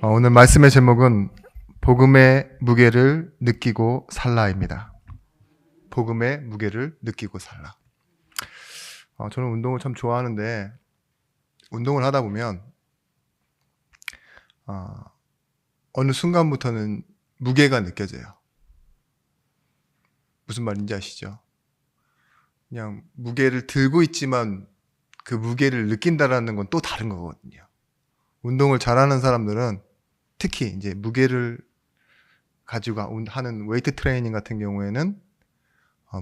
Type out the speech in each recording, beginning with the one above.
오늘 말씀의 제목은 복음의 무게를 느끼고 살라입니다. 복음의 무게를 느끼고 살라. 저는 운동을 참 좋아하는데 운동을 하다 보면 어느 순간부터는 무게가 느껴져요. 무슨 말인지 아시죠? 그냥 무게를 들고 있지만 그 무게를 느낀다라는 건 또 다른 거거든요. 운동을 잘하는 사람들은 특히 이제 무게를 가지고 하는 웨이트 트레이닝 같은 경우에는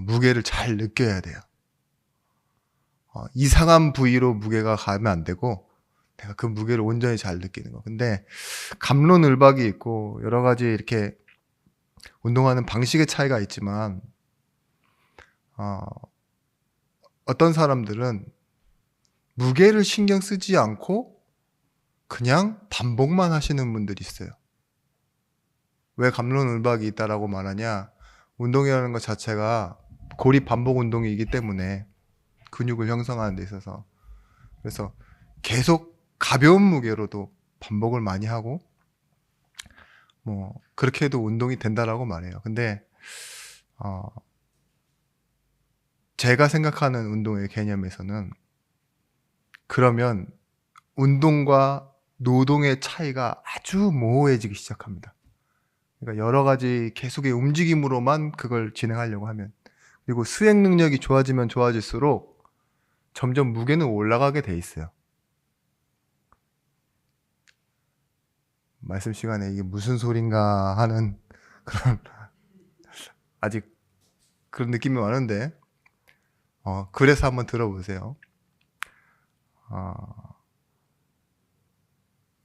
무게를 잘 느껴야 돼요. 이상한 부위로 무게가 가면 안 되고 내가 그 무게를 온전히 잘 느끼는 거. 근데 갑론을박이 있고 여러 가지 이렇게 운동하는 방식의 차이가 있지만 어떤 사람들은 무게를 신경 쓰지 않고 그냥 반복만 하시는 분들이 있어요. 왜 갑론을박이 있다라고 말하냐? 운동이라는 것 자체가 고립 반복 운동이기 때문에 근육을 형성하는 데 있어서 그래서 계속 가벼운 무게로도 반복을 많이 하고 그렇게 해도 운동이 된다라고 말해요. 근데 제가 생각하는 운동의 개념에서는 그러면 운동과 노동의 차이가 아주 모호해지기 시작합니다. 그러니까 여러 가지 계속의 움직임으로만 그걸 진행하려고 하면, 그리고 수행 능력이 좋아지면 좋아질수록 점점 무게는 올라가게 돼 있어요. 말씀 시간에 이게 무슨 소린가 하는 그런 아직 그런 느낌이 많은데 그래서 한번 들어보세요.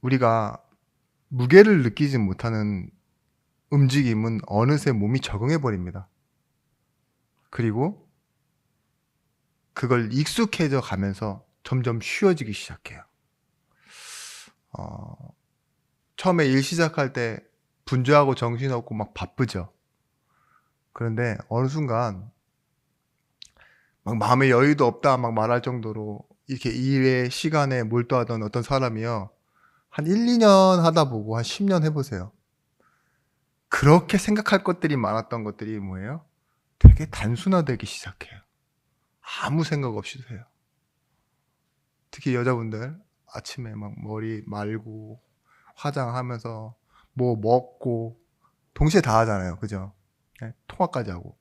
우리가 무게를 느끼지 못하는 움직임은 어느새 몸이 적응해 버립니다. 그리고 그걸 익숙해져 가면서 점점 쉬워지기 시작해요. 처음에 일 시작할 때 분주하고 정신없고 막 바쁘죠. 그런데 어느 순간 막 마음에 여유도 없다 막 말할 정도로 이렇게 일에 시간에 몰두하던 어떤 사람이요, 한 1, 2년 하다 보고 한 10년 해보세요. 그렇게 생각할 것들이 많았던 것들이 뭐예요? 되게 단순화되기 시작해요. 아무 생각 없이도 해요. 특히 여자분들 아침에 막 머리 말고 화장하면서 뭐 먹고 동시에 다 하잖아요. 그죠? 네, 통화까지 하고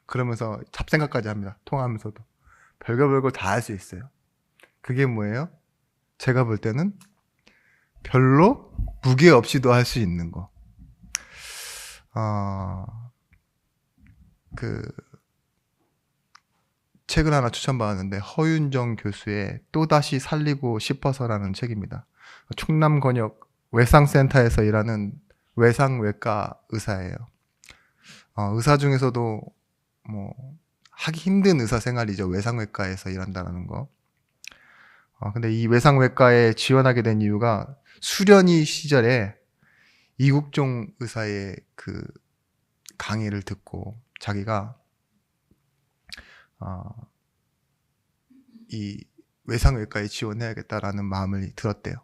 그러면서 잡생각까지 합니다. 통화하면서도 별거 다 할 수 있어요. 그게 뭐예요? 제가 볼 때는 별로 무게 없이도 할 수 있는 거. 책을 하나 추천받았는데 허윤정 교수의 또다시 살리고 싶어서라는 책입니다. 충남권역 외상센터에서 일하는 외상외과 의사예요. 의사 중에서도 하기 힘든 의사 생활이죠. 외상외과에서 일한다는 거. 근데 이 외상외과에 지원하게 된 이유가 수련의 시절에 이국종 의사의 그 강의를 듣고 자기가 이 외상외과에 지원해야겠다라는 마음을 들었대요.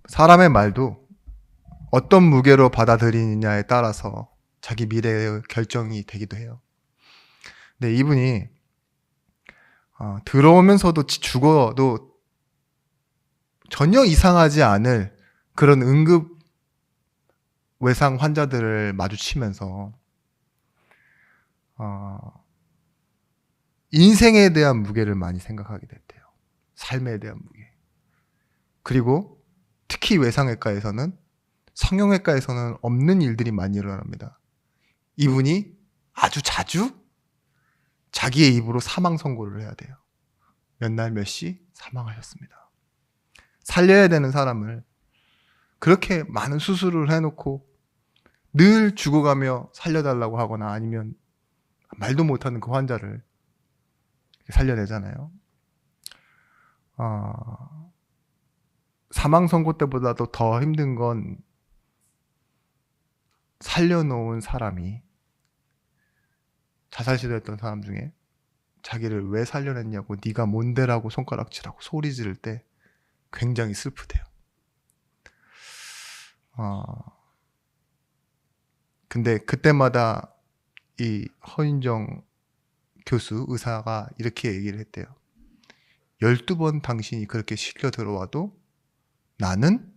사람의 말도 어떤 무게로 받아들이느냐에 따라서 자기 미래의 결정이 되기도 해요. 근데 이분이 들어오면서도 죽어도 전혀 이상하지 않을 그런 응급 외상 환자들을 마주치면서 인생에 대한 무게를 많이 생각하게 됐대요. 삶에 대한 무게. 그리고 특히 외상외과에서는, 성형외과에서는 없는 일들이 많이 일어납니다. 이분이 아주 자주 자기의 입으로 사망 선고를 해야 돼요. 몇 날 몇 시 사망하셨습니다. 살려야 되는 사람을 그렇게 많은 수술을 해놓고 늘 죽어가며 살려달라고 하거나 아니면 말도 못하는 그 환자를 살려내잖아요. 사망 선고 때보다도 더 힘든 건 살려놓은 사람이, 자살 시도했던 사람 중에 자기를 왜 살려냈냐고 네가 뭔데라고 손가락질하고 소리 지를 때 굉장히 슬프대요. 근데 그때마다 이 허인정 교수, 의사가 이렇게 얘기를 했대요. 12번 당신이 그렇게 실려 들어와도 나는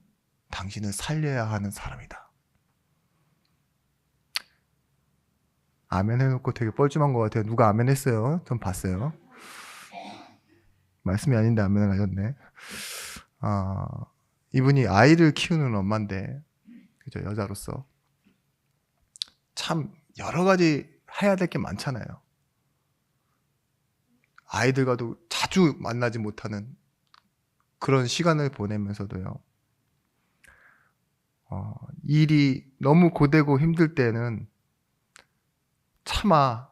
당신을 살려야 하는 사람이다. 아멘 해놓고 되게 뻘쭘한 것 같아요. 누가 아멘 했어요? 전 봤어요. 말씀이 아닌데 아멘을 하셨네. 이분이 아이를 키우는 엄마인데, 그죠? 여자로서. 참, 여러 가지 해야 될 게 많잖아요. 아이들과도 자주 만나지 못하는 그런 시간을 보내면서도요. 일이 너무 고되고 힘들 때는 차마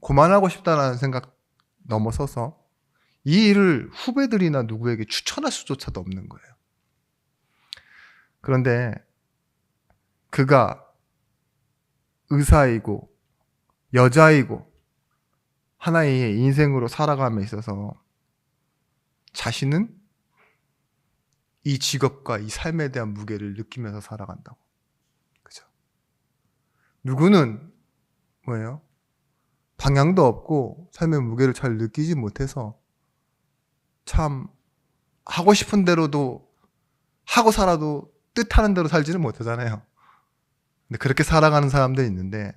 그만하고 싶다는 생각 넘어서서 이 일을 후배들이나 누구에게 추천할 수조차도 없는 거예요. 그런데 그가 의사이고 여자이고 하나의 인생으로 살아감에 있어서 자신은 이 직업과 이 삶에 대한 무게를 느끼면서 살아간다고. 그죠? 누구는 뭐예요? 방향도 없고 삶의 무게를 잘 느끼지 못해서 참 하고 싶은 대로도 하고 살아도 뜻하는 대로 살지는 못하잖아요. 근데 그렇게 살아가는 사람들이 있는데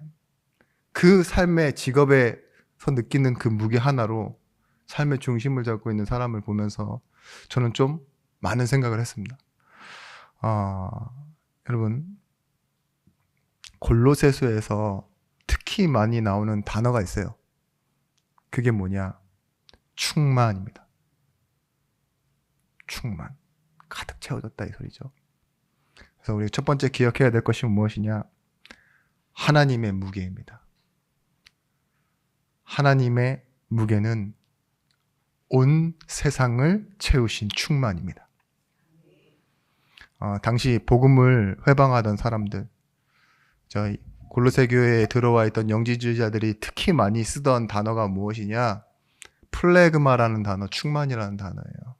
그 삶의 직업에서 느끼는 그 무게 하나로 삶의 중심을 잡고 있는 사람을 보면서 저는 좀 많은 생각을 했습니다. 여러분, 골로새서에서 특히 많이 나오는 단어가 있어요. 그게 뭐냐? 충만입니다. 충만. 가득 채워졌다 이 소리죠. 그래서 우리 첫 번째 기억해야 될 것이 무엇이냐? 하나님의 무게입니다. 하나님의 무게는 온 세상을 채우신 충만입니다. 당시 복음을 회방하던 사람들, 저희 골로새 교회에 들어와 있던 영지주의자들이 특히 많이 쓰던 단어가 무엇이냐? 플레그마라는 단어, 충만이라는 단어예요.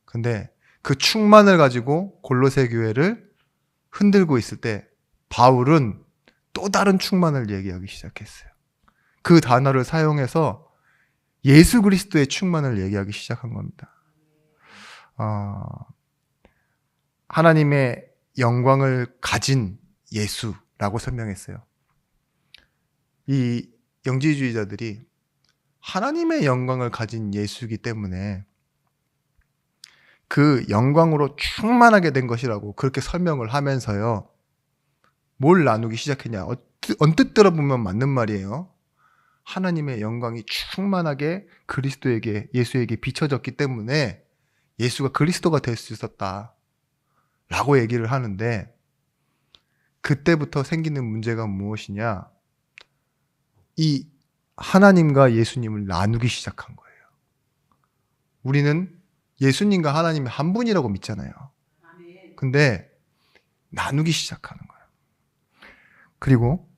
근데 그 충만을 가지고 골로새 교회를 흔들고 있을 때 바울은 또 다른 충만을 얘기하기 시작했어요. 그 단어를 사용해서 예수 그리스도의 충만을 얘기하기 시작한 겁니다. 하나님의 영광을 가진 예수라고 설명했어요. 이 영지주의자들이 하나님의 영광을 가진 예수이기 때문에 그 영광으로 충만하게 된 것이라고 그렇게 설명을 하면서요. 뭘 나누기 시작했냐? 언뜻 들어보면 맞는 말이에요. 하나님의 영광이 충만하게 그리스도에게, 예수에게 비춰졌기 때문에 예수가 그리스도가 될 수 있었다 라고 얘기를 하는데, 그때부터 생기는 문제가 무엇이냐? 이 하나님과 예수님을 나누기 시작한 거예요. 우리는 예수님과 하나님이 한 분이라고 믿잖아요. 근데 나누기 시작하는 거예요. 그리고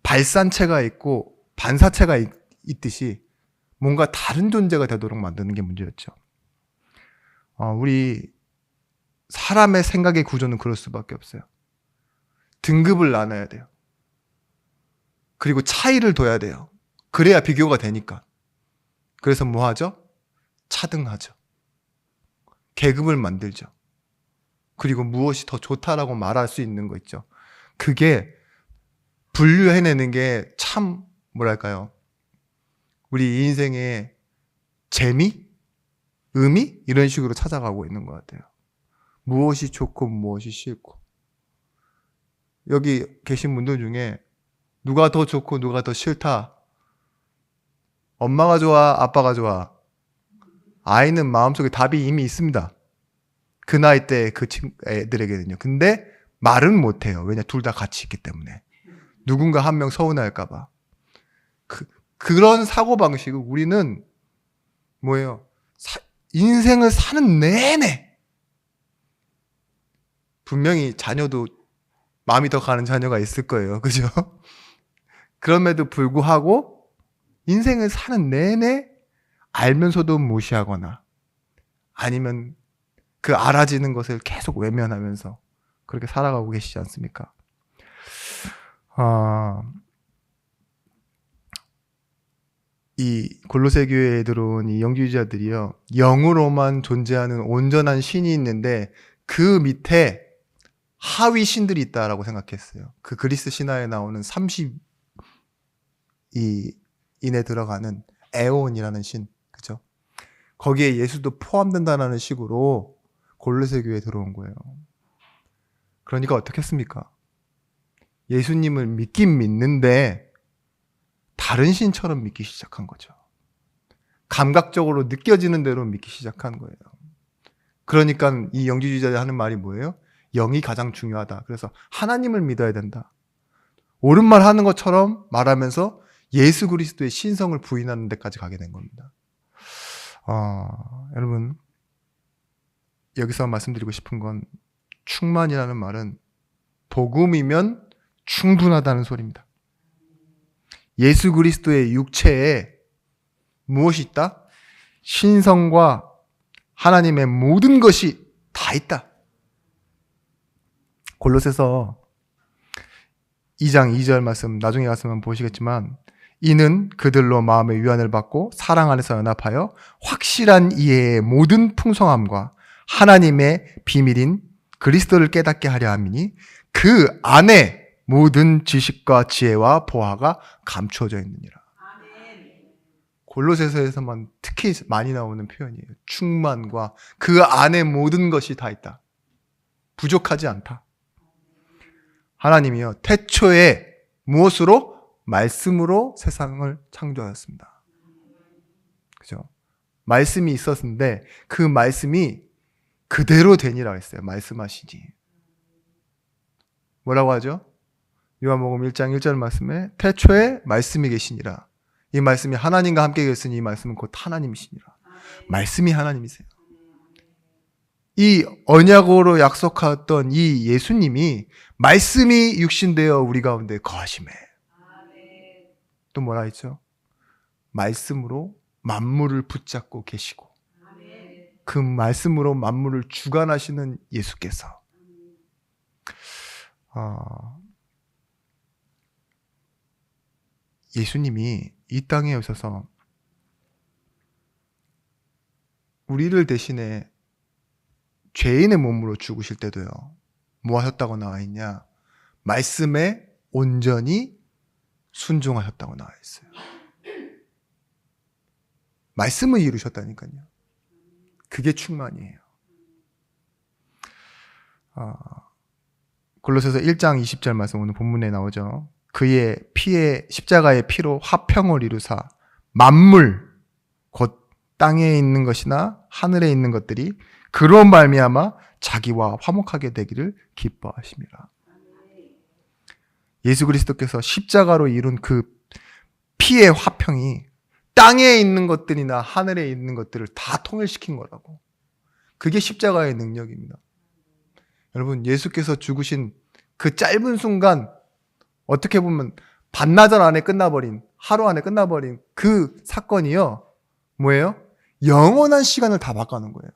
발산체가 있고 반사체가 있듯이 뭔가 다른 존재가 되도록 만드는 게 문제였죠. 우리 사람의 생각의 구조는 그럴 수밖에 없어요. 등급을 나눠야 돼요. 그리고 차이를 둬야 돼요. 그래야 비교가 되니까. 그래서 뭐 하죠? 차등하죠. 계급을 만들죠. 그리고 무엇이 더 좋다라고 말할 수 있는 거 있죠. 그게 분류해내는 게 참 뭐랄까요? 우리 인생의 재미? 의미? 이런 식으로 찾아가고 있는 것 같아요. 무엇이 좋고 무엇이 싫고. 여기 계신 분들 중에 누가 더 좋고 누가 더 싫다. 엄마가 좋아, 아빠가 좋아. 아이는 마음속에 답이 이미 있습니다. 그 나이 때 그 애들에게는요. 근데 말은 못해요. 왜냐? 둘 다 같이 있기 때문에. 누군가 한 명 서운할까봐. 그런 사고방식을 우리는 뭐예요? 인생을 사는 내내 분명히 자녀도 마음이 더 가는 자녀가 있을 거예요. 그죠? 그럼에도 불구하고 인생을 사는 내내 알면서도 무시하거나 아니면 그 알아지는 것을 계속 외면하면서 그렇게 살아가고 계시지 않습니까? 이 골로새 교회에 들어온 이 영주주의자들이요, 영으로만 존재하는 온전한 신이 있는데 그 밑에 하위 신들이 있다라고 생각했어요. 그 그리스 신화에 나오는 30 인에 들어가는 에온이라는 신, 그죠? 거기에 예수도 포함된다는 식으로 골로새 교회에 들어온 거예요. 그러니까 어떻게 했습니까? 예수님을 믿긴 믿는데 다른 신처럼 믿기 시작한 거죠. 감각적으로 느껴지는 대로 믿기 시작한 거예요. 그러니까 이 영주주의자들이 하는 말이 뭐예요? 영이 가장 중요하다. 그래서 하나님을 믿어야 된다. 옳은 말 하는 것처럼 말하면서 예수 그리스도의 신성을 부인하는 데까지 가게 된 겁니다. 여러분, 여기서 말씀드리고 싶은 건 충만이라는 말은 복음이면 충분하다는 소리입니다. 예수 그리스도의 육체에 무엇이 있다? 신성과 하나님의 모든 것이 다 있다. 골로새서 2장 2절 말씀 나중에 가서만 보시겠지만, 이는 그들로 마음의 위안을 받고 사랑 안에서 연합하여 확실한 이해의 모든 풍성함과 하나님의 비밀인 그리스도를 깨닫게 하려 함이니 그 안에 모든 지식과 지혜와 보화가 감추어져 있느니라. 골로새서에서만 특히 많이 나오는 표현이에요. 충만과 그 안에 모든 것이 다 있다. 부족하지 않다. 하나님이요, 태초에 무엇으로? 말씀으로 세상을 창조하였습니다. 그죠? 말씀이 있었는데 그 말씀이 그대로 되니라 했어요. 말씀하시니. 뭐라고 하죠? 요한복음 1장 1절 말씀에 태초에 말씀이 계시니라. 이 말씀이 하나님과 함께 계셨으니 이 말씀은 곧 하나님이시니라. 말씀이 하나님이세요. 이 언약으로 약속하였던 이 예수님이 말씀이 육신되어 우리 가운데 거하심에, 또 뭐라 했죠? 말씀으로 만물을 붙잡고 계시고 그 말씀으로 만물을 주관하시는 예수께서 예수님이 이 땅에 오셔서 우리를 대신에 죄인의 몸으로 죽으실 때도요, 뭐 하셨다고 나와 있냐? 말씀에 온전히 순종하셨다고 나와 있어요. 말씀을 이루셨다니까요. 그게 충만이에요. 골로새서 1장 20절 말씀 오늘 본문에 나오죠. 그의 피에, 십자가의 피로 화평을 이루사 만물 곧 땅에 있는 것이나 하늘에 있는 것들이 그로 말미암아 자기와 화목하게 되기를 기뻐하심이라. 예수 그리스도께서 십자가로 이룬 그 피의 화평이 땅에 있는 것들이나 하늘에 있는 것들을 다 통일시킨 거라고. 그게 십자가의 능력입니다. 여러분, 예수께서 죽으신 그 짧은 순간, 어떻게 보면 반나절 안에 끝나버린, 하루 안에 끝나버린 그 사건이요, 뭐예요? 영원한 시간을 다 바꿔놓은 거예요.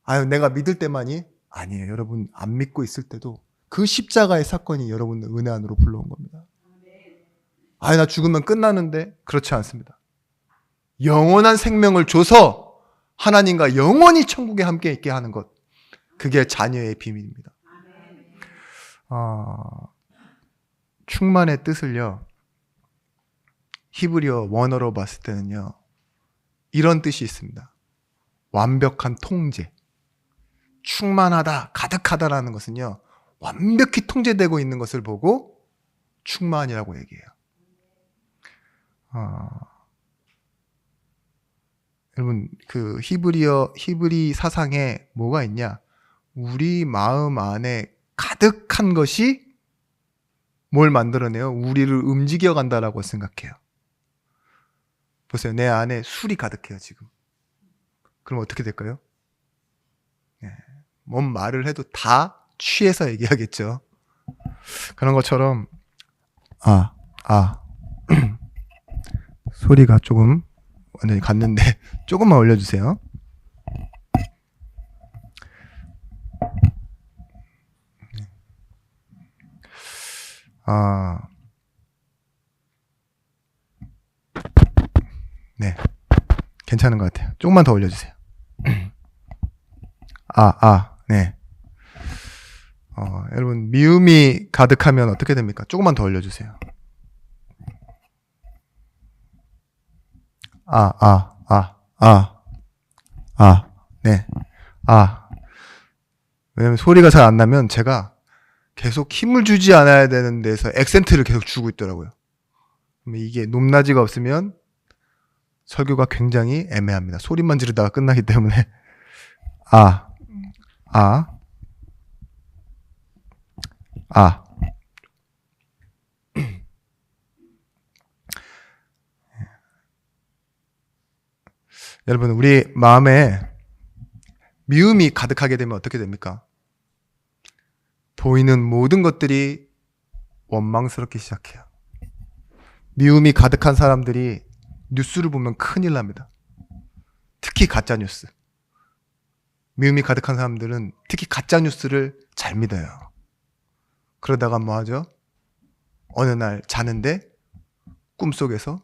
아유, 내가 믿을 때만이? 아니에요. 여러분, 안 믿고 있을 때도 그 십자가의 사건이 여러분을 은혜 안으로 불러온 겁니다. 아유, 나 죽으면 끝나는데? 그렇지 않습니다. 영원한 생명을 줘서 하나님과 영원히 천국에 함께 있게 하는 것, 그게 자녀의 비밀입니다. 충만의 뜻을요, 히브리어 원어로 봤을 때는요, 이런 뜻이 있습니다. 완벽한 통제. 충만하다, 가득하다라는 것은요, 완벽히 통제되고 있는 것을 보고 충만이라고 얘기해요. 여러분, 그 히브리 사상에 뭐가 있냐? 우리 마음 안에 가득한 것이 뭘 만들어내요? 우리를 움직여 간다라고 생각해요. 보세요. 내 안에 술이 가득해요, 지금. 그럼 어떻게 될까요? 뭔 말을 해도 다 취해서 얘기하겠죠. 그런 것처럼, 소리가 조금 완전히 갔는데 조금만 올려주세요. 네. 괜찮은 것 같아요. 조금만 더 올려주세요. 네. 여러분, 미움이 가득하면 어떻게 됩니까? 조금만 더 올려주세요. 네. 왜냐면 소리가 잘 안 나면 제가 계속 힘을 주지 않아야 되는 데서 액센트를 계속 주고 있더라고요. 이게 높낮이가 없으면 설교가 굉장히 애매합니다. 소리만 지르다가 끝나기 때문에. 여러분, 우리 마음에 미움이 가득하게 되면 어떻게 됩니까? 보이는 모든 것들이 원망스럽기 시작해요. 미움이 가득한 사람들이 뉴스를 보면 큰일 납니다. 특히 가짜뉴스. 미움이 가득한 사람들은 특히 가짜뉴스를 잘 믿어요. 그러다가 뭐 하죠? 어느 날 자는데 꿈속에서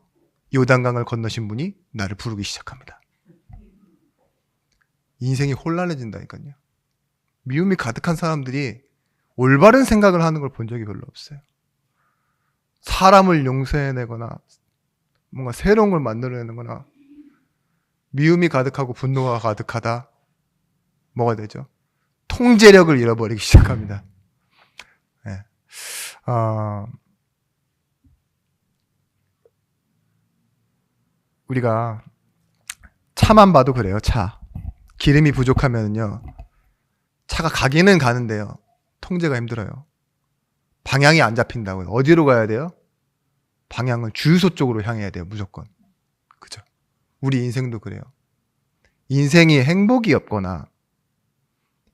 요단강을 건너신 분이 나를 부르기 시작합니다. 인생이 혼란해진다니까요. 미움이 가득한 사람들이 올바른 생각을 하는 걸 본 적이 별로 없어요. 사람을 용서해내거나 뭔가 새로운 걸 만들어내거나, 미움이 가득하고 분노가 가득하다, 뭐가 되죠? 통제력을 잃어버리기 시작합니다. 네. 우리가 차만 봐도 그래요. 차. 기름이 부족하면요, 차가 가기는 가는데요, 통제가 힘들어요. 방향이 안 잡힌다고요. 어디로 가야 돼요? 방향을 주유소 쪽으로 향해야 돼요. 무조건. 그죠? 우리 인생도 그래요. 인생이 행복이 없거나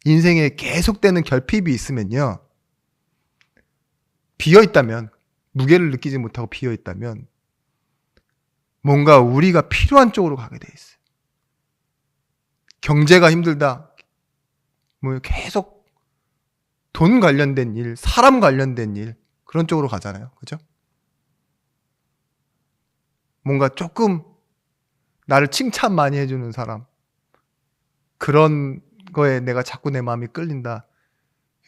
인생에 계속되는 결핍이 있으면요, 비어있다면, 무게를 느끼지 못하고 비어있다면 뭔가 우리가 필요한 쪽으로 가게 돼 있어요. 경제가 힘들다, 뭐 계속 돈 관련된 일, 사람 관련된 일, 그런 쪽으로 가잖아요. 그죠? 뭔가 조금 나를 칭찬 많이 해주는 사람, 그런 거에 내가 자꾸 내 마음이 끌린다.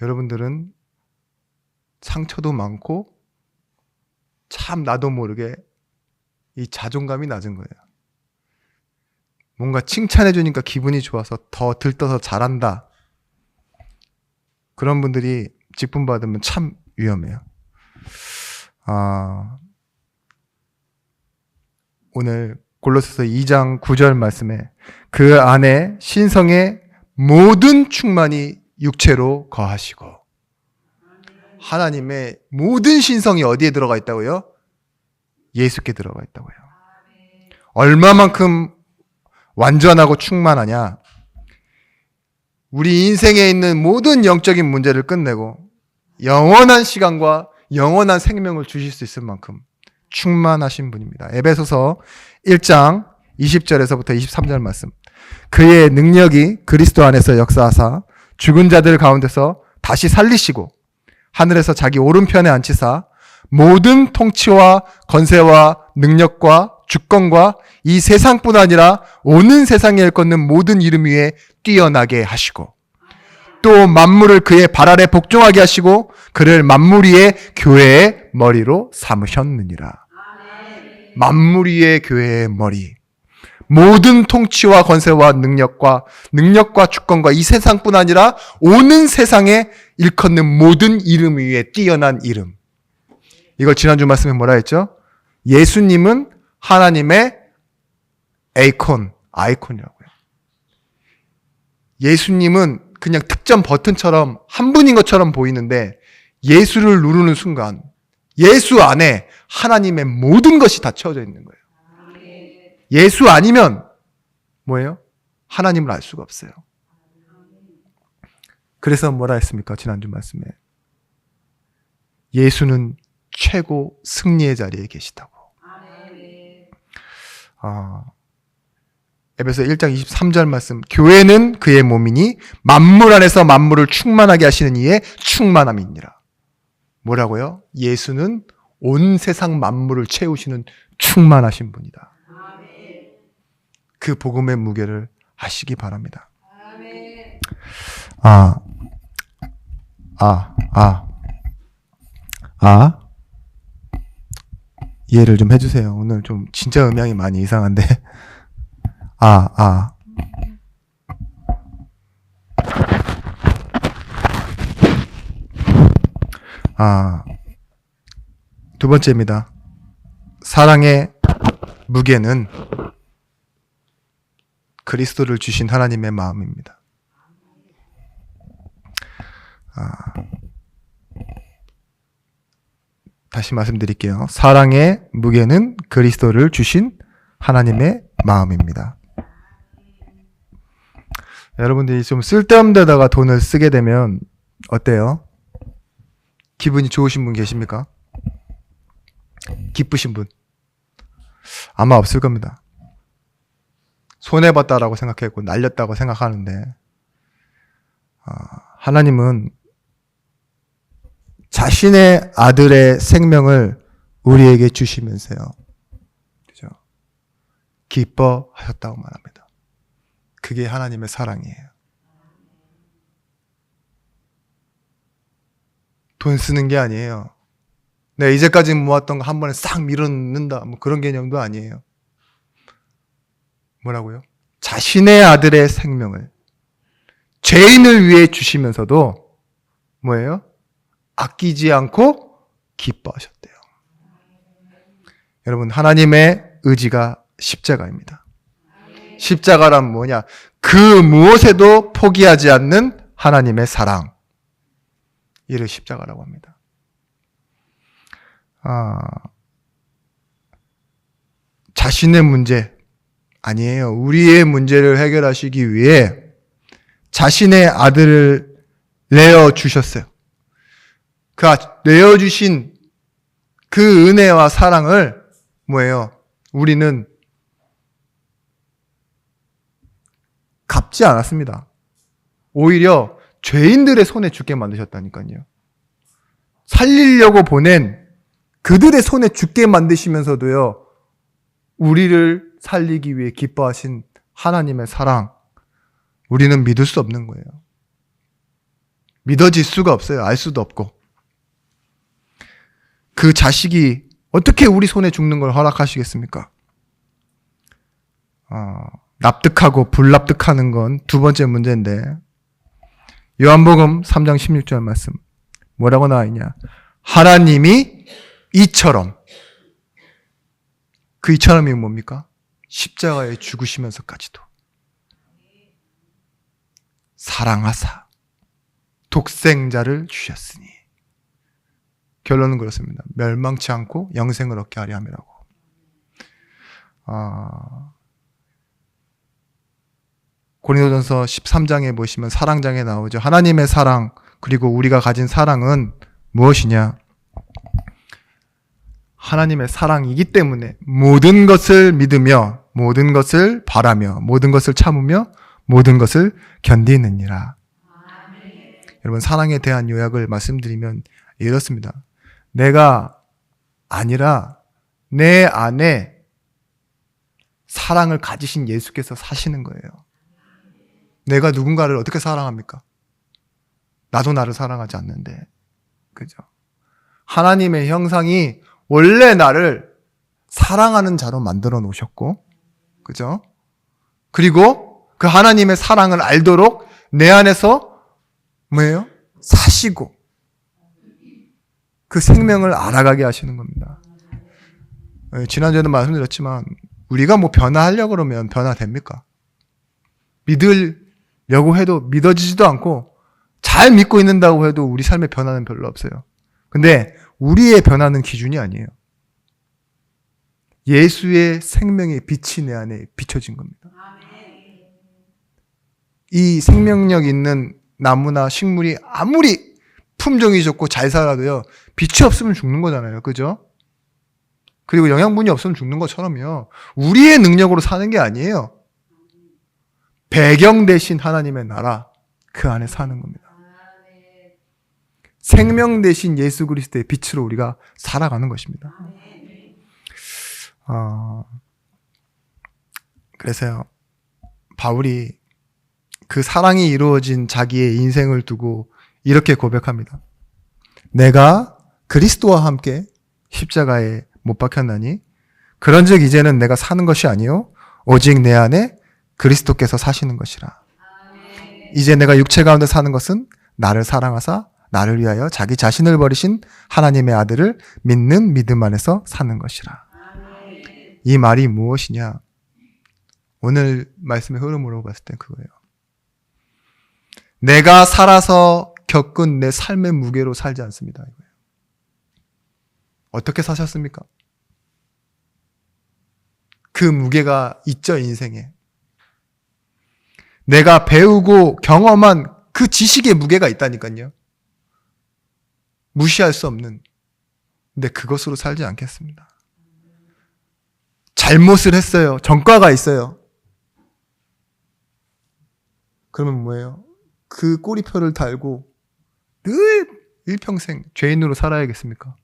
여러분들은 상처도 많고 참 나도 모르게 이 자존감이 낮은 거예요. 뭔가 칭찬해주니까 기분이 좋아서 더 들떠서 잘한다. 그런 분들이 직분 받으면 참 위험해요. 오늘 골로새서 2장 9절 말씀에 그 안에 신성의 모든 충만이 육체로 거하시고, 하나님의 모든 신성이 어디에 들어가 있다고요? 예수께 들어가 있다고요. 얼마만큼 완전하고 충만하냐? 우리 인생에 있는 모든 영적인 문제를 끝내고 영원한 시간과 영원한 생명을 주실 수 있을 만큼 충만하신 분입니다. 에베소서 1장 20절에서부터 23절 말씀. 그의 능력이 그리스도 안에서 역사하사 죽은 자들 가운데서 다시 살리시고 하늘에서 자기 오른편에 앉히사 모든 통치와 권세와 능력과 주권과 이 세상뿐 아니라 오는 세상에 일컫는 모든 이름 위에 뛰어나게 하시고, 또 만물을 그의 발 아래 복종하게 하시고 그를 만물 위의 교회의 머리로 삼으셨느니라. 만물 위의 교회의 머리. 모든 통치와 권세와 능력과 주권과 이 세상뿐 아니라 오는 세상에 일컫는 모든 이름 위에 뛰어난 이름. 이걸 지난주 말씀에 뭐라 했죠? 예수님은 하나님의 아이콘이라고요. 예수님은 그냥 특전 버튼처럼 한 분인 것처럼 보이는데, 예수를 누르는 순간 예수 안에 하나님의 모든 것이 다 채워져 있는 거예요. 예수 아니면 뭐예요? 하나님을 알 수가 없어요. 그래서 뭐라 했습니까? 지난주 말씀에 예수는 최고 승리의 자리에 계시다고. 에베소 1장 23절 말씀. 교회는 그의 몸이니 만물 안에서 만물을 충만하게 하시는 이의 충만함이니라. 뭐라고요? 예수는 온 세상 만물을 채우시는 충만하신 분이다. 그 복음의 무게를 아시기 바랍니다. 이해를 좀 해주세요. 오늘 좀 진짜 음향이 많이 이상한데. 두 번째입니다. 사랑의 무게는 그리스도를 주신 하나님의 마음입니다. 다시 말씀드릴게요. 사랑의 무게는 그리스도를 주신 하나님의 마음입니다. 여러분들이 좀 쓸데없는 데다가 돈을 쓰게 되면 어때요? 기분이 좋으신 분 계십니까? 기쁘신 분? 아마 없을 겁니다. 손해봤다라고 생각했고 날렸다고 생각하는데 하나님은 자신의 아들의 생명을 우리에게 주시면서요. 그죠? 기뻐하셨다고 말합니다. 그게 하나님의 사랑이에요. 돈 쓰는 게 아니에요. 내가 이제까지 모았던 거 한 번에 싹 밀어넣는다. 뭐 그런 개념도 아니에요. 뭐라고요? 자신의 아들의 생명을 죄인을 위해 주시면서도 뭐예요? 아끼지 않고 기뻐하셨대요. 여러분, 하나님의 의지가 십자가입니다. 십자가란 뭐냐? 그 무엇에도 포기하지 않는 하나님의 사랑. 이를 십자가라고 합니다. 자신의 문제 아니에요. 우리의 문제를 해결하시기 위해 자신의 아들을 내어주셨어요. 그 내어주신 그 은혜와 사랑을 뭐예요? 우리는 갚지 않았습니다. 오히려 죄인들의 손에 죽게 만드셨다니까요. 살리려고 보낸 그들의 손에 죽게 만드시면서도요, 우리를 살리기 위해 기뻐하신 하나님의 사랑, 우리는 믿을 수 없는 거예요. 믿어질 수가 없어요. 알 수도 없고. 그 자식이 어떻게 우리 손에 죽는 걸 허락하시겠습니까? 납득하고 불납득하는 건 두 번째 문제인데, 요한복음 3장 16절 말씀 뭐라고 나와 있냐? 하나님이 이처럼, 그 이처럼이 뭡니까? 십자가에 죽으시면서까지도 사랑하사 독생자를 주셨으니. 결론은 그렇습니다. 멸망치 않고 영생을 얻게 하려 함이라고. 고린도전서 13장에 보시면 사랑장에 나오죠. 하나님의 사랑, 그리고 우리가 가진 사랑은 무엇이냐? 하나님의 사랑이기 때문에 모든 것을 믿으며, 모든 것을 바라며, 모든 것을 참으며, 모든 것을 견디느니라. 여러분, 사랑에 대한 요약을 말씀드리면 이렇습니다. 내가 아니라 내 안에 사랑을 가지신 예수께서 사시는 거예요. 내가 누군가를 어떻게 사랑합니까? 나도 나를 사랑하지 않는데. 그죠? 하나님의 형상이 원래 나를 사랑하는 자로 만들어 놓으셨고, 그죠? 그리고 그 하나님의 사랑을 알도록 내 안에서 뭐예요? 사시고 그 생명을 알아가게 하시는 겁니다. 지난주에도 말씀드렸지만 우리가 뭐 변화하려고 그러면 변화됩니까? 믿으려고 해도 믿어지지도 않고, 잘 믿고 있는다고 해도 우리 삶의 변화는 별로 없어요. 근데 우리의 변화는 기준이 아니에요. 예수의 생명의 빛이 내 안에 비춰진 겁니다. 이 생명력 있는 나무나 식물이 아무리 품종이 좋고 잘 살아도요, 빛이 없으면 죽는 거잖아요. 그죠? 그리고 영양분이 없으면 죽는 것처럼요, 우리의 능력으로 사는 게 아니에요. 배경 대신 하나님의 나라, 그 안에 사는 겁니다. 생명 대신 예수 그리스도의 빛으로 우리가 살아가는 것입니다. 그래서요, 바울이 그 사랑이 이루어진 자기의 인생을 두고 이렇게 고백합니다. 내가 그리스도와 함께 십자가에 못 박혔나니 그런즉 이제는 내가 사는 것이 아니요 오직 내 안에 그리스도께서 사시는 것이라. 이제 내가 육체 가운데 사는 것은 나를 사랑하사 나를 위하여 자기 자신을 버리신 하나님의 아들을 믿는 믿음 안에서 사는 것이라. 이 말이 무엇이냐? 오늘 말씀의 흐름으로 봤을 때 그거예요. 내가 살아서 겪은 내 삶의 무게로 살지 않습니다. 이거예요. 어떻게 사셨습니까? 그 무게가 있죠, 인생에. 내가 배우고 경험한 그 지식의 무게가 있다니까요. 무시할 수 없는. 근데 그것으로 살지 않겠습니다. 잘못을 했어요. 전과가 있어요. 그러면 뭐예요? 그 꼬리표를 달고 늘 일평생 죄인으로 살아야겠습니까?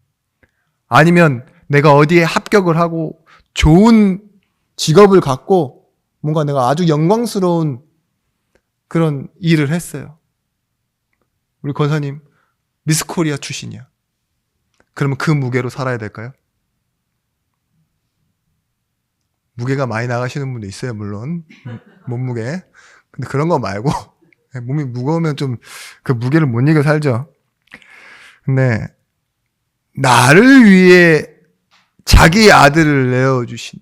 아니면 내가 어디에 합격을 하고 좋은 직업을 갖고 뭔가 내가 아주 영광스러운 그런 일을 했어요. 우리 권사님 미스 코리아 출신이야. 그러면 그 무게로 살아야 될까요? 무게가 많이 나가시는 분도 있어요, 물론. 몸무게. 근데 그런 거 말고 몸이 무거우면 좀 그 무게를 못 이겨 살죠. 근데 나를 위해 자기 아들을 내어주신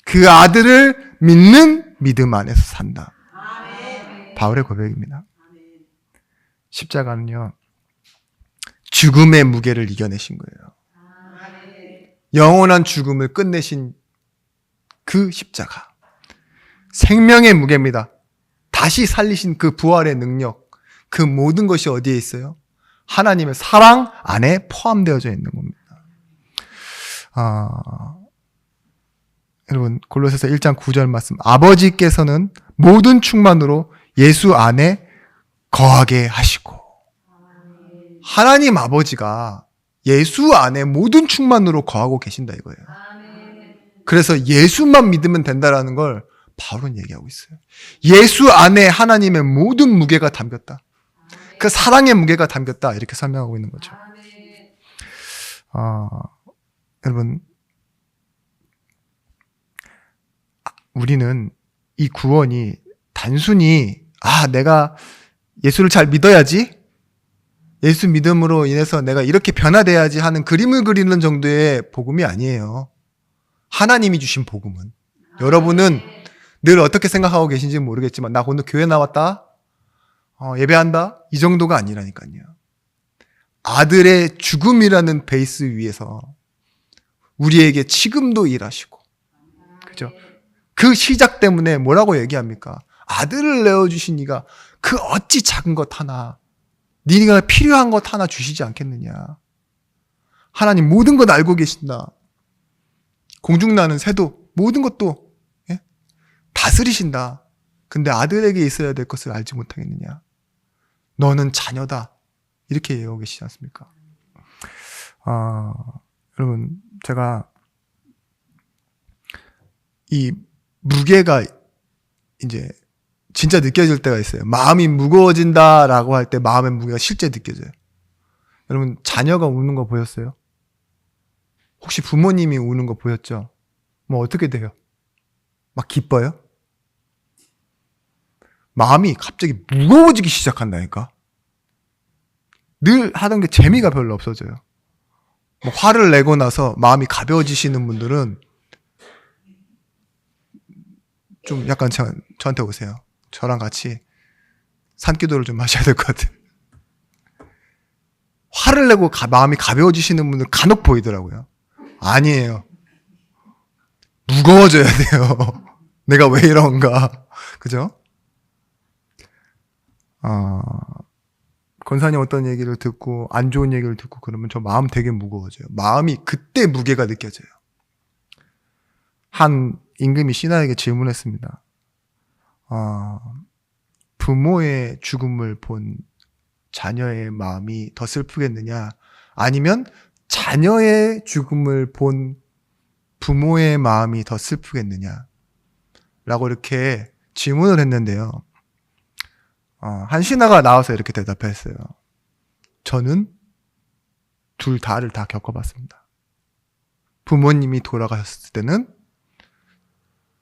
그 아들을 믿는 믿음 안에서 산다. 바울의 고백입니다. 십자가는요, 죽음의 무게를 이겨내신 거예요. 영원한 죽음을 끝내신 그 십자가. 생명의 무게입니다. 다시 살리신 그 부활의 능력, 그 모든 것이 어디에 있어요? 하나님의 사랑 안에 포함되어져 있는 겁니다. 여러분, 골로새서 1장 9절 말씀. 아버지께서는 모든 충만으로 예수 안에 거하게 하시고. 하나님 아버지가 예수 안에 모든 충만으로 거하고 계신다 이거예요. 그래서 예수만 믿으면 된다라는 걸 바울은 얘기하고 있어요. 예수 안에 하나님의 모든 무게가 담겼다. 그 사랑의 무게가 담겼다. 이렇게 설명하고 있는 거죠. 여러분, 우리는 이 구원이 단순히 내가 예수를 잘 믿어야지, 예수 믿음으로 인해서 내가 이렇게 변화돼야지 하는 그림을 그리는 정도의 복음이 아니에요. 하나님이 주신 복음은. 여러분은 늘 어떻게 생각하고 계신지 모르겠지만 나 오늘 교회 나왔다, 예배한다, 이 정도가 아니라니까요. 아들의 죽음이라는 베이스 위에서 우리에게 지금도 일하시고, 그죠? 그 시작 때문에 뭐라고 얘기합니까? 아들을 내어주신 이가 그 어찌 작은 것 하나, 네가 필요한 것 하나 주시지 않겠느냐. 하나님 모든 것 알고 계신다. 공중나는 새도 모든 것도 다스리신다. 근데 아들에게 있어야 될 것을 알지 못하겠느냐. 너는 자녀다. 이렇게 얘기하고 계시지 않습니까? 여러분, 제가 이 무게가 이제 진짜 느껴질 때가 있어요. 마음이 무거워진다라고 할 때 마음의 무게가 실제 느껴져요. 여러분, 자녀가 우는 거 보였어요? 혹시 부모님이 우는 거 보였죠? 뭐 어떻게 돼요? 막 기뻐요? 마음이 갑자기 무거워지기 시작한다니까? 늘 하던 게 재미가 별로 없어져요. 뭐 화를 내고 나서 마음이 가벼워지시는 분들은 좀 약간 저한테 오세요. 저랑 같이 산기도를 좀 하셔야 될 것 같아요. 화를 내고 마음이 가벼워지시는 분들 간혹 보이더라고요. 아니에요. 무거워져야 돼요. 내가 왜 이런가. 그죠? 권사님 어떤 얘기를 듣고 안 좋은 얘기를 듣고 그러면 저 마음 되게 무거워져요. 마음이 그때 무게가 느껴져요. 한 임금이 신하에게 질문했습니다. 부모의 죽음을 본 자녀의 마음이 더 슬프겠느냐? 아니면 자녀의 죽음을 본 부모의 마음이 더 슬프겠느냐? 라고 이렇게 질문을 했는데요. 한 신하가 나와서 이렇게 대답했어요. 저는 둘 다를 다 겪어봤습니다. 부모님이 돌아가셨을 때는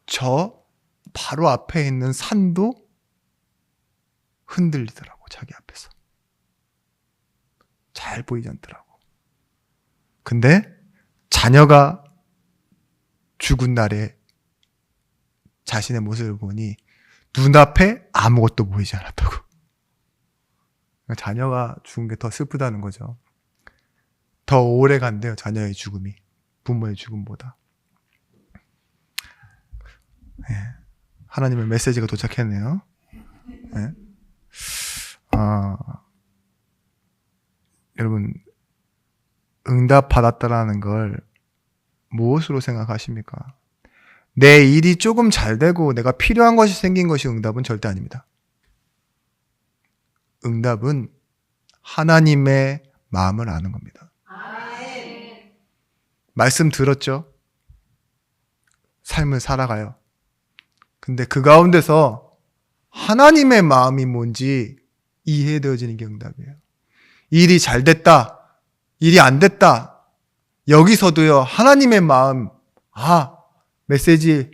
저 바로 앞에 있는 산도 흔들리더라고, 자기 앞에서. 잘 보이지 않더라고. 근데 자녀가 죽은 날에 자신의 모습을 보니 눈앞에 아무것도 보이지 않았다고. 자녀가 죽은 게 더 슬프다는 거죠. 더 오래 간대요, 자녀의 죽음이. 부모의 죽음보다. 네. 하나님의 메시지가 도착했네요. 네. 여러분, 응답 받았다라는 걸 무엇으로 생각하십니까? 내 일이 조금 잘 되고 내가 필요한 것이 생긴 것이 응답은 절대 아닙니다. 응답은 하나님의 마음을 아는 겁니다. 아멘. 말씀 들었죠? 삶을 살아가요. 근데 그 가운데서 하나님의 마음이 뭔지 이해되어지는 게 응답이에요. 일이 잘 됐다, 일이 안 됐다, 여기서도요, 하나님의 마음, 메시지,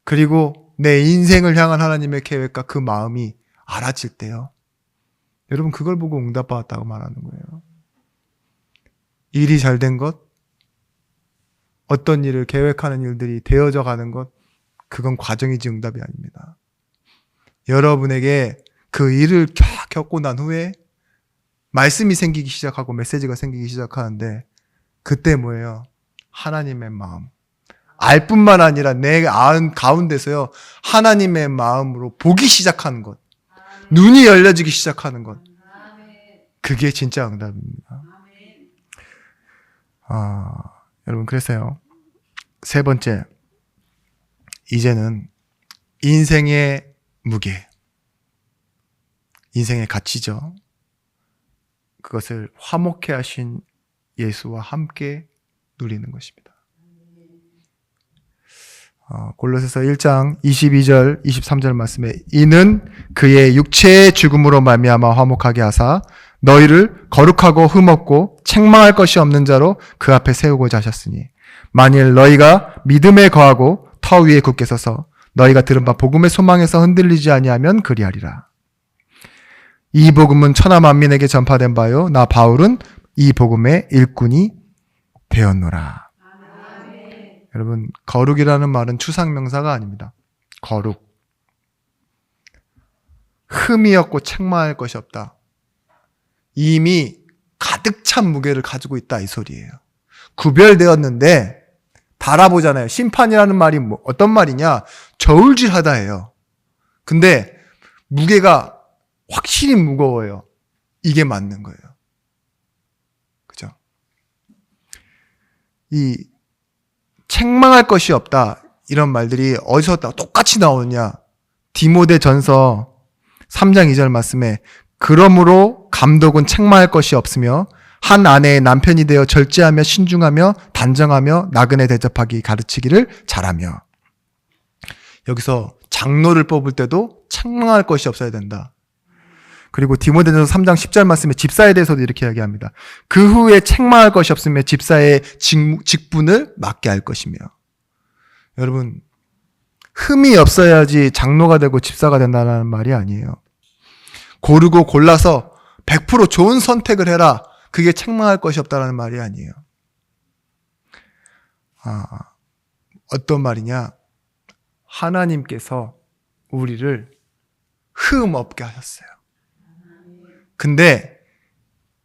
그리고 내 인생을 향한 하나님의 계획과 그 마음이 알아질 때요. 여러분, 그걸 보고 응답받았다고 말하는 거예요. 일이 잘 된 것, 어떤 일을 계획하는 일들이 되어져 가는 것, 그건 과정이지 응답이 아닙니다. 여러분에게 그 일을 겪고 난 후에 말씀이 생기기 시작하고 메시지가 생기기 시작하는데 그때 뭐예요? 하나님의 마음. 알 뿐만 아니라 내 가운데서요, 하나님의 마음으로 보기 시작하는 것. 눈이 열려지기 시작하는 것. 그게 진짜 응답입니다. 여러분, 그래서요, 세 번째, 이제는 인생의 무게, 인생의 가치죠. 그것을 화목해 하신 예수와 함께 누리는 것입니다. 골로새서 1장 22절 23절 말씀에 이는 그의 육체의 죽음으로 말미암아 화목하게 하사 너희를 거룩하고 흠없고 책망할 것이 없는 자로 그 앞에 세우고자 하셨으니 만일 너희가 믿음에 거하고 터 위에 굳게 서서 너희가 들은 바 복음의 소망에서 흔들리지 아니하면 그리하리라. 이 복음은 천하 만민에게 전파된 바요 나 바울은 이 복음의 일꾼이 되었노라. 아멘. 여러분, 거룩이라는 말은 추상명사가 아닙니다. 거룩. 흠이 없고 책망할 것이 없다. 이미 가득 찬 무게를 가지고 있다, 이 소리예요. 구별되었는데 달아보잖아요. 심판이라는 말이 어떤 말이냐? 저울질하다예요. 근데 무게가 확실히 무거워요. 이게 맞는 거예요. 그죠? 이 책망할 것이 없다, 이런 말들이 어디서 똑같이 나오느냐? 디모데전서 3장 2절 말씀에 그러므로 감독은 책망할 것이 없으며 한 아내의 남편이 되어 절제하며 신중하며 단정하며 나그네 대접하기 가르치기를 잘하며. 여기서 장로를 뽑을 때도 책망할 것이 없어야 된다. 그리고 디모데전서 3장 10절 말씀에 집사에 대해서도 이렇게 이야기합니다. 그 후에 책망할 것이 없으며 집사의 직분을 맡게 할 것이며. 여러분, 흠이 없어야지 장로가 되고 집사가 된다는 말이 아니에요. 고르고 골라서 100% 좋은 선택을 해라, 그게 책망할 것이 없다는 말이 아니에요. 어떤 말이냐? 하나님께서 우리를 흠 없게 하셨어요. 근데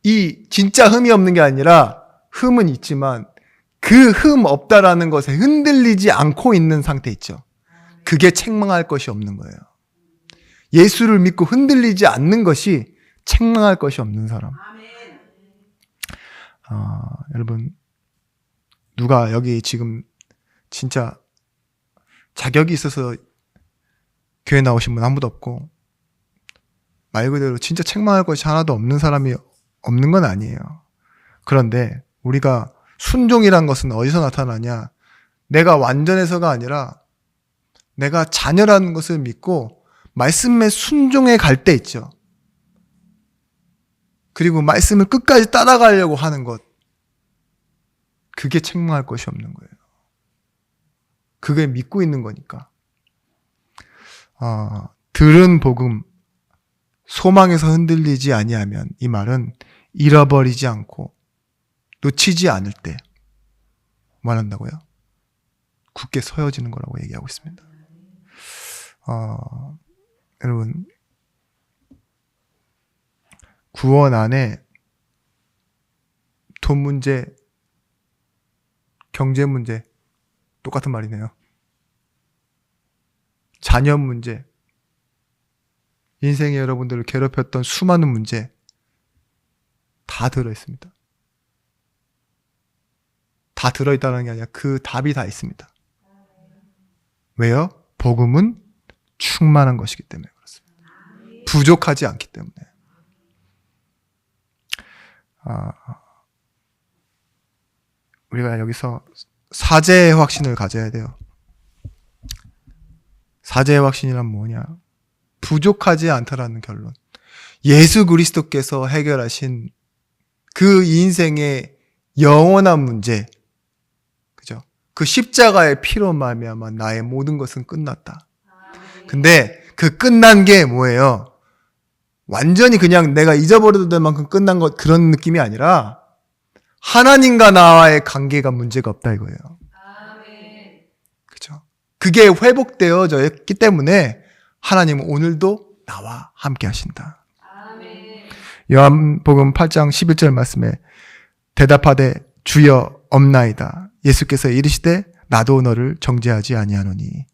이 진짜 흠이 없는 게 아니라 흠은 있지만 그 흠 없다라는 것에 흔들리지 않고 있는 상태 있죠. 그게 책망할 것이 없는 거예요. 예수를 믿고 흔들리지 않는 것이 책망할 것이 없는 사람. 여러분, 누가 여기 지금 진짜 자격이 있어서 교회 나오신 분 아무도 없고, 말 그대로 진짜 책망할 것이 하나도 없는 사람이 없는 건 아니에요. 그런데 우리가 순종이란 것은 어디서 나타나냐? 내가 완전해서가 아니라 내가 자녀라는 것을 믿고 말씀에 순종해 갈 때 있죠. 그리고 말씀을 끝까지 따라가려고 하는 것. 그게 책망할 것이 없는 거예요. 그게 믿고 있는 거니까. 들은 복음, 소망에서 흔들리지 아니하면, 이 말은 잃어버리지 않고 놓치지 않을 때 뭐 한다고요? 굳게 서여지는 거라고 얘기하고 있습니다. 여러분, 구원 안에 돈 문제, 경제 문제 똑같은 말이네요. 자녀 문제, 인생에 여러분들을 괴롭혔던 수많은 문제 다 들어있습니다. 다 들어있다는 게 아니라 그 답이 다 있습니다. 왜요? 복음은 충만한 것이기 때문에 그렇습니다. 부족하지 않기 때문에. 우리가 여기서 사제의 확신을 가져야 돼요. 사제의 확신이란 뭐냐? 부족하지 않다라는 결론. 예수 그리스도께서 해결하신 그 인생의 영원한 문제, 그죠? 그 십자가의 피로 말미암아 나의 모든 것은 끝났다. 근데 그 끝난 게 뭐예요? 완전히 그냥 내가 잊어버려도 될 만큼 끝난 것, 그런 느낌이 아니라 하나님과 나와의 관계가 문제가 없다 이거예요. 그죠? 그게 회복되어져 있기 때문에 하나님은 오늘도 나와 함께 하신다. 요한복음 8장 11절 말씀에 대답하되 주여 없나이다. 예수께서 이르시되 나도 너를 정죄하지 아니하노니.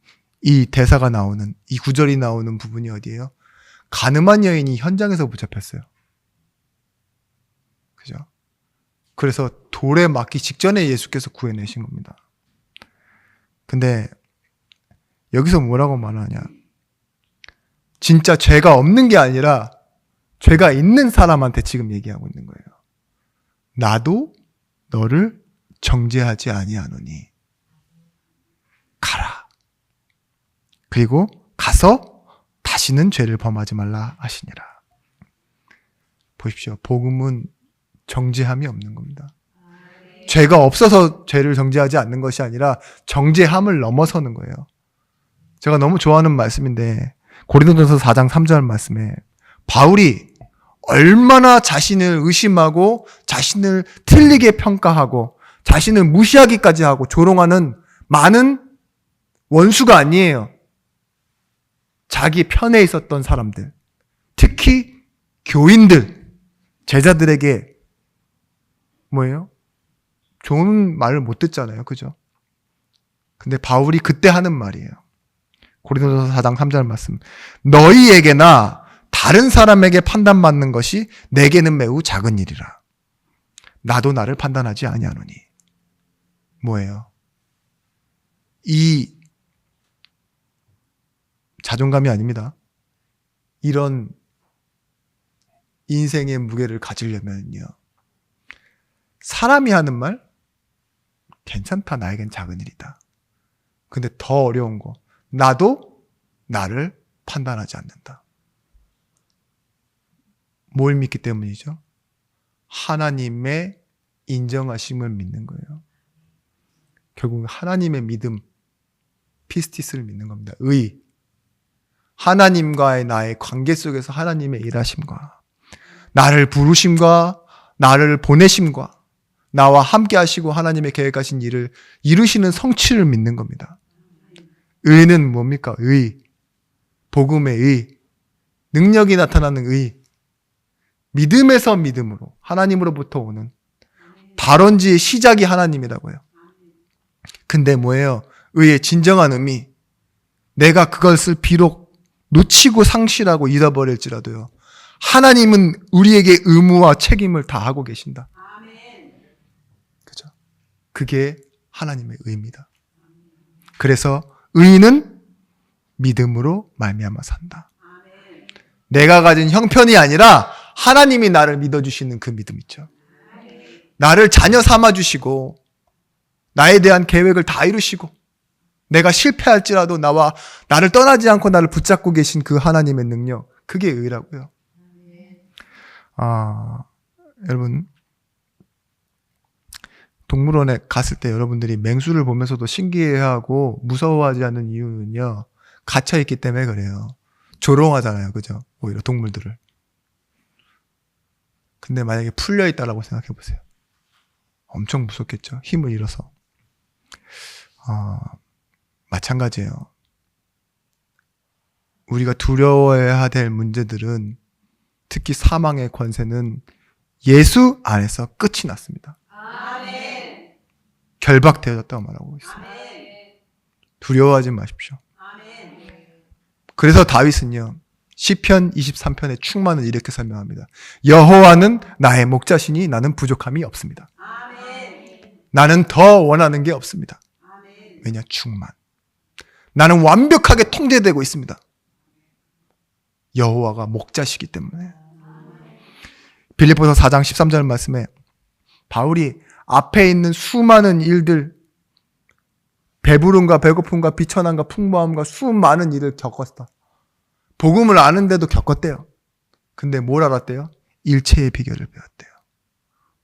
이 대사가 나오는, 이 구절이 나오는 부분이 어디예요? 가늠한 여인이 현장에서 붙잡혔어요. 그죠? 그래서 돌에 맞기 직전에 예수께서 구해내신 겁니다. 근데 여기서 뭐라고 말하냐? 진짜 죄가 없는 게 아니라 죄가 있는 사람한테 지금 얘기하고 있는 거예요. 나도 너를 정죄하지 아니하노니 가라. 그리고 가서 다시는 죄를 범하지 말라 하시니라. 보십시오. 복음은 정죄함이 없는 겁니다. 죄가 없어서 죄를 정죄하지 않는 것이 아니라 정죄함을 넘어서는 거예요. 제가 너무 좋아하는 말씀인데 고린도전서 4장 3절 말씀에 바울이 얼마나 자신을 의심하고 자신을 틀리게 평가하고 자신을 무시하기까지 하고 조롱하는 많은 원수가 아니에요. 자기 편에 있었던 사람들, 특히 교인들, 제자들에게 뭐예요? 좋은 말을 못 듣잖아요. 그죠? 근데 바울이 그때 하는 말이에요. 고린도전서 4장 3절 말씀. 너희에게나 다른 사람에게 판단받는 것이 내게는 매우 작은 일이라. 나도 나를 판단하지 아니하노니. 뭐예요? 이 자존감이 아닙니다. 이런 인생의 무게를 가지려면요. 사람이 하는 말? 괜찮다. 나에겐 작은 일이다. 근데 더 어려운 거. 나도 나를 판단하지 않는다. 뭘 믿기 때문이죠? 하나님의 인정하심을 믿는 거예요. 결국 하나님의 믿음, 피스티스를 믿는 겁니다. 의. 하나님과의 나의 관계 속에서 하나님의 일하심과 나를 부르심과 나를 보내심과 나와 함께 하시고 하나님의 계획하신 일을 이루시는 성취를 믿는 겁니다. 의는 뭡니까? 의. 복음의 의. 능력이 나타나는 의. 믿음에서 믿음으로 하나님으로부터 오는 발원지의 시작이 하나님이라고요. 근데 뭐예요? 의의 진정한 의미. 내가 그것을 비록 놓치고 상실하고 잃어버릴지라도요. 하나님은 우리에게 의무와 책임을 다 하고 계신다. 그죠? 그게 하나님의 의입니다. 그래서 의인은 믿음으로 말미암아 산다. 내가 가진 형편이 아니라 하나님이 나를 믿어주시는 그 믿음 있죠. 나를 자녀 삼아주시고 나에 대한 계획을 다 이루시고 내가 실패할지라도 나를 떠나지 않고 나를 붙잡고 계신 그 하나님의 능력, 그게 의라고요. 여러분, 동물원에 갔을 때 여러분들이 맹수를 보면서도 신기해하고 무서워하지 않는 이유는요, 갇혀있기 때문에 그래요. 조롱하잖아요. 그죠? 오히려 동물들을. 근데 만약에 풀려있다라고 생각해보세요. 엄청 무섭겠죠. 힘을 잃어서. 마찬가지예요. 우리가 두려워해야 될 문제들은, 특히 사망의 권세는 예수 안에서 끝이 났습니다. 아멘. 결박되어졌다고 말하고 있습니다. 아멘. 두려워하지 마십시오. 아멘. 그래서 다윗은요, 시편 23편의 충만을 이렇게 설명합니다. 여호와는 나의 목자시니 나는 부족함이 없습니다. 아멘. 나는 더 원하는 게 없습니다. 아멘. 왜냐? 충만. 나는 완벽하게 통제되고 있습니다. 여호와가 목자시기 때문에. 빌립보서 4장 13절 말씀에 바울이 앞에 있는 수많은 일들, 배부름과 배고픔과 비천함과 풍부함과 수많은 일을 겪었다. 복음을 아는데도 겪었대요. 근데 뭘 알았대요? 일체의 비결을 배웠대요.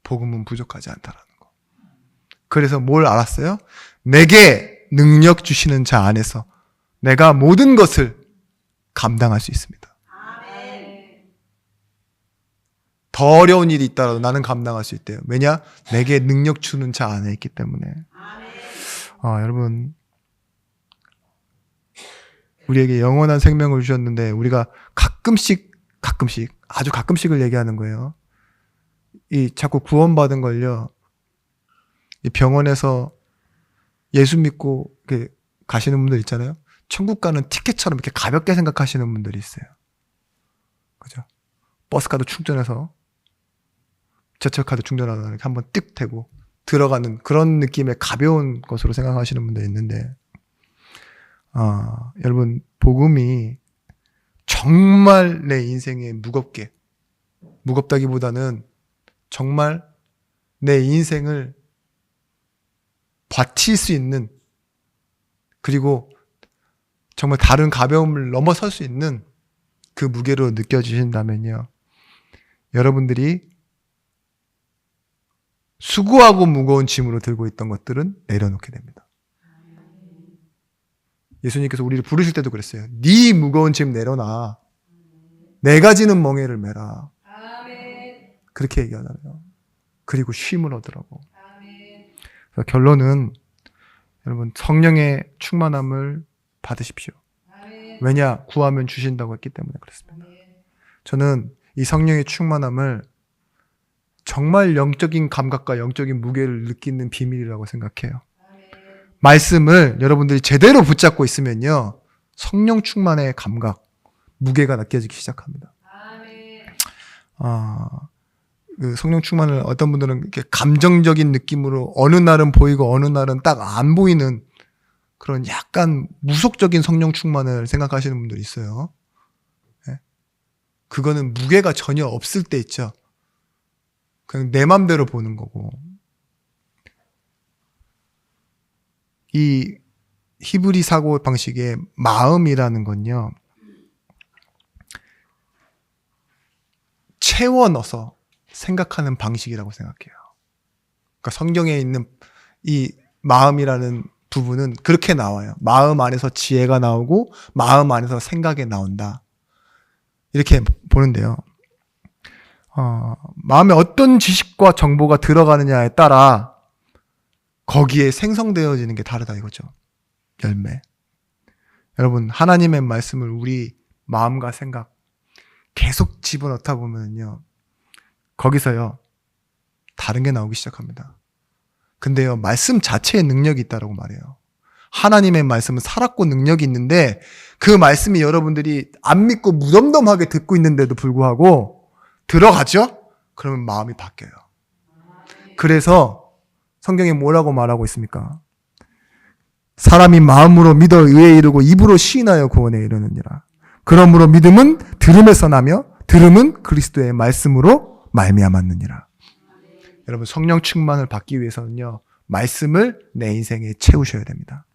복음은 부족하지 않다라는 거. 그래서 뭘 알았어요? 내게 능력 주시는 자 안에서 내가 모든 것을 감당할 수 있습니다. 더 어려운 일이 있더라도 나는 감당할 수 있대요. 왜냐? 내게 능력 주는 자 안에 있기 때문에. 여러분, 우리에게 영원한 생명을 주셨는데 우리가 가끔씩 아주 가끔씩을 얘기하는 거예요. 이 자꾸 구원받은 걸요, 이 병원에서 예수 믿고 이렇게 가시는 분들 있잖아요. 천국 가는 티켓처럼 이렇게 가볍게 생각하시는 분들이 있어요. 그죠? 버스카드 충전해서 제철카드 충전하다 이렇게 한번 띡 대고 들어가는 그런 느낌의 가벼운 것으로 생각하시는 분들이 있는데, 여러분, 복음이 정말 내 인생에 무겁다기보다는 정말 내 인생을 버틸 수 있는, 그리고 정말 다른 가벼움을 넘어설 수 있는 그 무게로 느껴지신다면요, 여러분들이 수고하고 무거운 짐으로 들고 있던 것들은 내려놓게 됩니다. 예수님께서 우리를 부르실 때도 그랬어요. 네 무거운 짐 내려놔. 내가 지는 멍에를 메라. 그렇게 얘기하잖아요. 그리고 쉼을 얻으라고. 그래서 결론은, 여러분, 성령의 충만함을 받으십시오. 왜냐? 구하면 주신다고 했기 때문에 그렇습니다. 저는 이 성령의 충만함을 정말 영적인 감각과 영적인 무게를 느끼는 비밀이라고 생각해요. 말씀을 여러분들이 제대로 붙잡고 있으면요, 성령 충만의 감각, 무게가 느껴지기 시작합니다. 그 성령 충만을 어떤 분들은 이렇게 감정적인 느낌으로 어느 날은 보이고 어느 날은 딱 안 보이는 그런 약간 무속적인 성령 충만을 생각하시는 분들이 있어요. 네? 그거는 무게가 전혀 없을 때 있죠. 그냥 내 맘대로 보는 거고. 이 히브리 사고 방식의 마음이라는 건요, 채워 넣어서 생각하는 방식이라고 생각해요. 그러니까 성경에 있는 이 마음이라는 부분은 그렇게 나와요. 마음 안에서 지혜가 나오고 마음 안에서 생각이 나온다. 이렇게 보는데요. 마음에 어떤 지식과 정보가 들어가느냐에 따라 거기에 생성되어지는 게 다르다 이거죠. 열매. 여러분, 하나님의 말씀을 우리 마음과 생각 계속 집어넣다 보면요, 거기서요 다른 게 나오기 시작합니다. 근데요, 말씀 자체에 능력이 있다라고 말해요. 하나님의 말씀은 살았고 능력이 있는데 그 말씀이 여러분들이 안 믿고 무덤덤하게 듣고 있는데도 불구하고 들어가죠? 그러면 마음이 바뀌어요. 그래서 성경에 뭐라고 말하고 있습니까? 사람이 마음으로 믿어 의에 이르고 입으로 시인하여 구원에 이르느니라. 그러므로 믿음은 들음에서 나며 들음은 그리스도의 말씀으로 말미암았느니라. 여러분, 성령 충만을 받기 위해서는요, 말씀을 내 인생에 채우셔야 됩니다.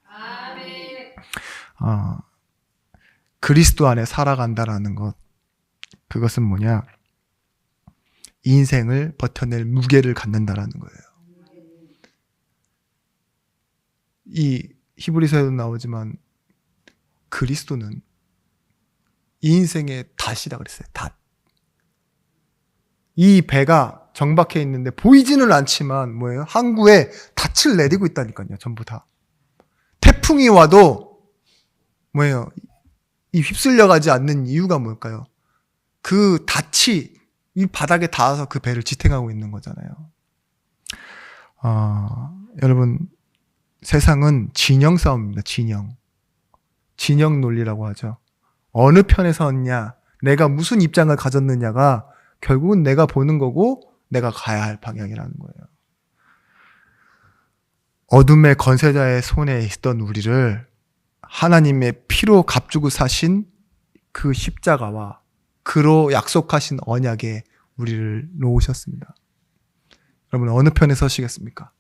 그리스도 안에 살아간다라는 것, 그것은 뭐냐? 인생을 버텨낼 무게를 갖는다라는 거예요. 이 히브리서에도 나오지만 그리스도는 이 인생의 닷이라 그랬어요. 닷. 이 배가 정박해 있는데 보이지는 않지만 뭐예요? 항구에 닻을 내리고 있다니까요. 전부 다. 태풍이 와도 뭐예요? 이 휩쓸려 가지 않는 이유가 뭘까요? 그 닻이 이 바닥에 닿아서 그 배를 지탱하고 있는 거잖아요. 여러분, 세상은 진영 싸움입니다. 진영 논리라고 하죠. 어느 편에 섰냐, 내가 무슨 입장을 가졌느냐가 결국은 내가 보는 거고 내가 가야 할 방향이라는 거예요. 어둠의 건세자의 손에 있던 우리를 하나님의 피로 값주고 사신 그 십자가와 그로 약속하신 언약에 우리를 놓으셨습니다. 여러분, 어느 편에 서시겠습니까?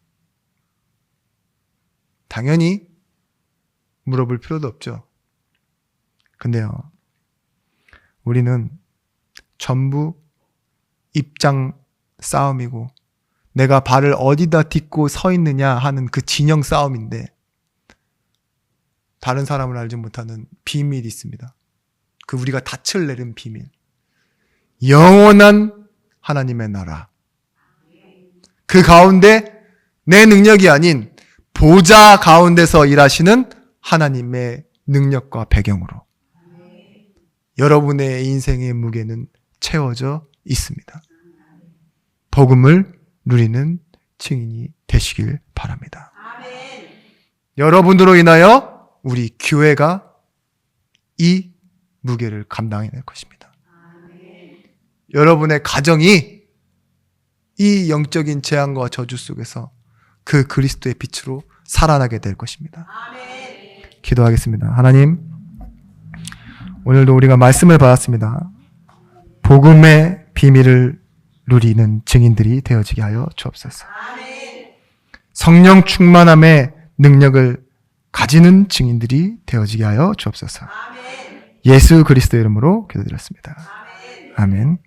당연히 물어볼 필요도 없죠. 근데요, 우리는 전부 입장 싸움이고 내가 발을 어디다 딛고 서 있느냐 하는 그 진영 싸움인데, 다른 사람을 알지 못하는 비밀이 있습니다. 그 우리가 닻을 내린 비밀. 영원한 하나님의 나라. 그 가운데 내 능력이 아닌 보좌 가운데서 일하시는 하나님의 능력과 배경으로 여러분의 인생의 무게는 채워져 있습니다. 복음을 누리는 증인이 되시길 바랍니다. 여러분으로 인하여 우리 교회가 이 무게를 감당해낼 것입니다. 여러분의 가정이 이 영적인 재앙과 저주 속에서 그 그리스도의 빛으로 살아나게 될 것입니다. 기도하겠습니다. 하나님, 오늘도 우리가 말씀을 받았습니다. 복음의 비밀을 누리는 증인들이 되어지게 하여 주옵소서. 성령 충만함의 능력을 가지는 증인들이 되어지게 하여 주옵소서. 예수 그리스도 이름으로 기도드렸습니다. 아멘.